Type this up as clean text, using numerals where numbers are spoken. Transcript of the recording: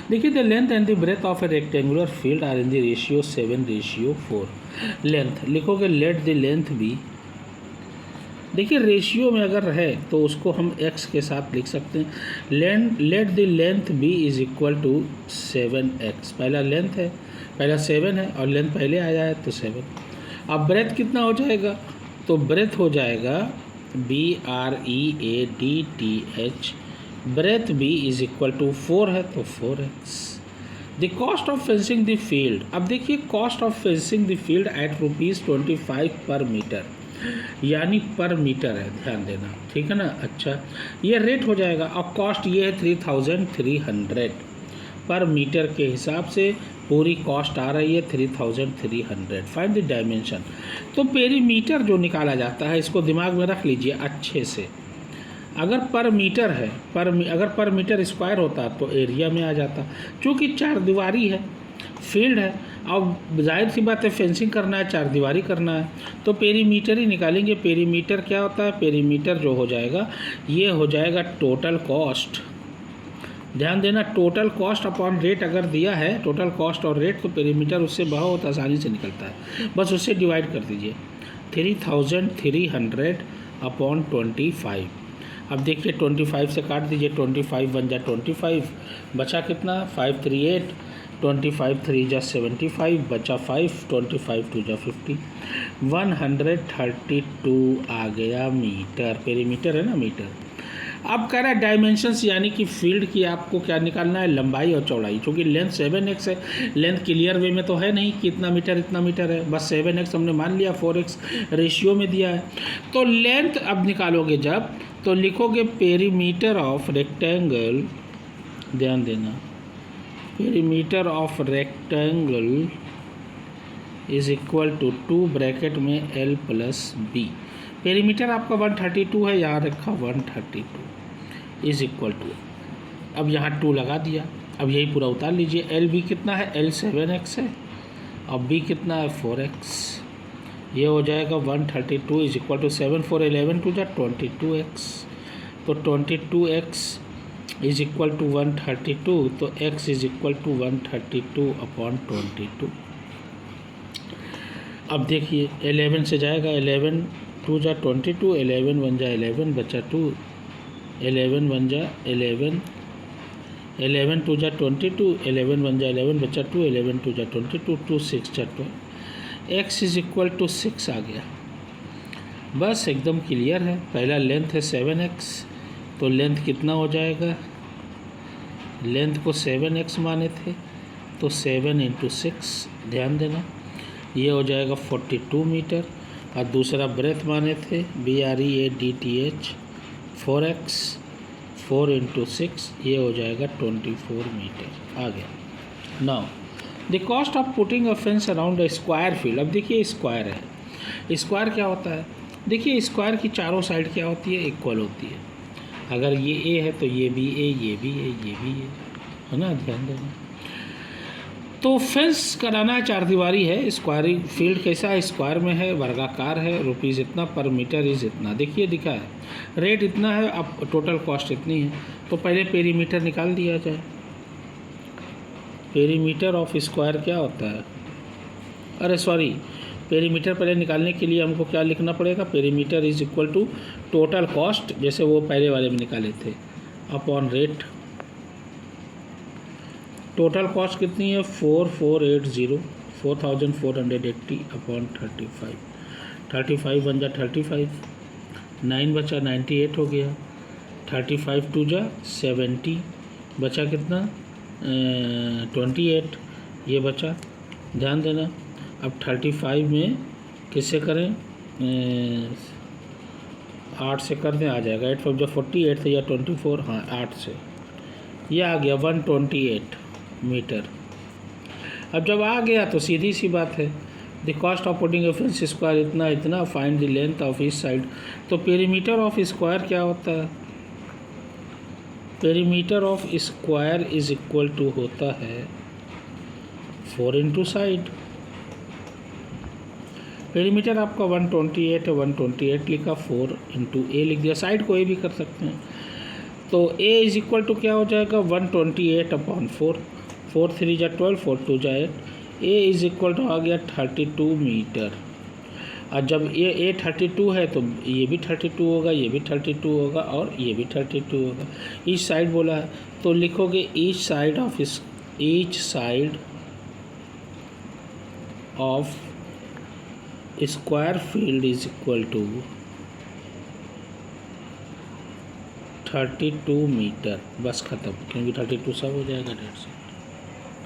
देखिए the length and the breadth of a rectangular field are in the ratio 7:4। Length लिखोगे let the length be, देखिए ratio में अगर है तो उसको हम x के साथ लिख सकते हैं। Let the length be is equal to 7x। पहला लेंथ है, पहला 7 है और लेंथ पहले आया है तो 7। अब ब्रेथ कितना हो जाएगा, तो ब्रेथ हो जाएगा BREADTH, breadth B is equal to 4 है तो 4x। The cost of fencing the field, अब देखिए cost of fencing the field at ₹25 per metre, यानी पर मीटर है, ध्यान देना, ठीक है ना। अच्छा ये रेट हो जाएगा, अब कॉस्ट ये है 3300 पर मीटर के हिसाब से पूरी कॉस्ट आ रही है 3300। फाइंड द डायमेंशन, तो पेरीमीटर जो निकाला जाता है इसको दिमाग में रख लीजिए अच्छे से। अगर पर मीटर है, अगर पर मीटर स्क्वायर होता तो एरिया में आ जाता, क्योंकि 4 दीवारी है, फील्ड है। अब जाहिर सी बात है फेंसिंग करना है, 4 दीवारी करना है, तो पेरीमीटर ही निकालेंगे। पेरीमीटर क्या होता है, पेरीमीटर जो हो जाएगा ये हो जाएगा टोटल कॉस्ट। ध्यान देना, टोटल कॉस्ट अपॉन रेट अगर दिया है, टोटल कॉस्ट और रेट, तो पेरीमीटर उससे बहुत आसानी से निकलता है, बस उससे डिवाइड कर दीजिए 3300 अपॉन 25। अब देखिए 25 से काट दीजिए, 25 बन जा 25, बचा कितना 538, 25 3 जा 75, बचा 5, 25 2 जा 50, 132 आ गया मीटर। पेरीमीटर है ना मीटर। अब कह रहा है डायमेंशंस, यानी कि फील्ड की आपको क्या निकालना है, लंबाई और चौड़ाई। क्योंकि लेंथ 7x है, लेंथ क्लियर वे में तो है नहीं कि इतना मीटर इतना मीटर है, बस 7x हमने मान लिया, 4x रेशियो में दिया है। तो लेंथ अब निकालोगे जब, तो लिखोगे पेरीमीटर ऑफ रेक्टेंगल, ध्यान देना, perimeter of rectangle is equal to 2 bracket में L प्लस बी। पेरीमीटर आपका 132 है, यहाँ रखा 132 इज इक्वल टू, अब यहाँ 2 लगा दिया, अब यही पूरा उतार लीजिए। एल बी कितना है, L 7x है और बी कितना है 4x, ये हो जाएगा 132 इज इक्वल टू 7 4 11 2 जा 22x, तो 22x इज इक्वल टू 132, तो x is equal to 132 upon 22। अब देखिए 11 से जाएगा, 11 2 जा 22, 11 1 जा 11, बचा 2, 11 1 जा 11, 11 2 जा 22, 11 1 जा 11, बचा 2, 11 2 जा 22, 2 6 जा 12, x इज इक्वल टू 6 आ गया। बस एकदम क्लियर है। पहला लेंथ है 7x, तो लेंथ कितना हो जाएगा, लेंथ को 7x माने थे तो 7 × 6, ध्यान देना, ये हो जाएगा 42 मीटर। और दूसरा ब्रेथ माने थे BREADTH 4x, 4 × 6, ये हो जाएगा 24 मीटर आ गया। Now the cost of putting a fence around a square field. अब देखिए स्क्वायर है, स्क्वायर क्या होता है, देखिए स्क्वायर की चारों साइड क्या होती है, इक्वल होती है। अगर ये ए है तो ये भी ए, ये भी ए, ये भी है ना, ध्यान देना। तो फेंस कराना है, 4 दीवारी है, स्क्वायर फील्ड कैसा है, स्क्वायर में है, वर्गाकार है, रुपीज़ इतना पर मीटर इज इतना। देखिए दिखा है रेट इतना है, अब टोटल कॉस्ट इतनी है, तो पहले पेरीमीटर निकाल दिया जाए। पेरीमीटर ऑफ स्क्वायर क्या होता है, अरे सॉरी, पेरीमीटर पहले निकालने के लिए हमको क्या लिखना पड़ेगा, perimeter is equal to total cost, जैसे वो पहले वाले में निकाले थे, अपॉन रेट। टोटल कॉस्ट कितनी है 4480, 4480 अपॉन 35, 35 बन जा 35, 9 बचा 98 हो गया, 35 2 जा 70, बचा कितना 28, ये बचा, ध्यान देना। अब 35 में किससे करें, 8 से कर दें, आ जाएगा 8 5 जा 40, 8 से या 24, हाँ 8 से, ये आ गया 128 मीटर। अब जब आ गया तो सीधी सी बात है, the cost of putting a fence square इतना इतना, find the length of each side. तो पेरीमीटर ऑफ स्क्वायर क्या होता है, perimeter of square is equal to होता है 4 × साइड। पेरीमीटर आपका 128 है, 128 लिखा, 4 × a लिख दिया, साइड को a भी कर सकते हैं। तो ए इज इक्वल टू क्या हो जाएगा 128/4, 4 3 जा 12, 4 2 जा 8। ए इज इक्वल टू आ गया 32 मीटर। और जब ये ए 32 है तो ये भी 32 होगा, ये भी 32 होगा और ये भी 32 होगा। ईच साइड बोला है तो लिखोगे each side of square field is equal to 32 metre. बस ख़त्म, क्योंकि 32 सब हो जाएगा 150।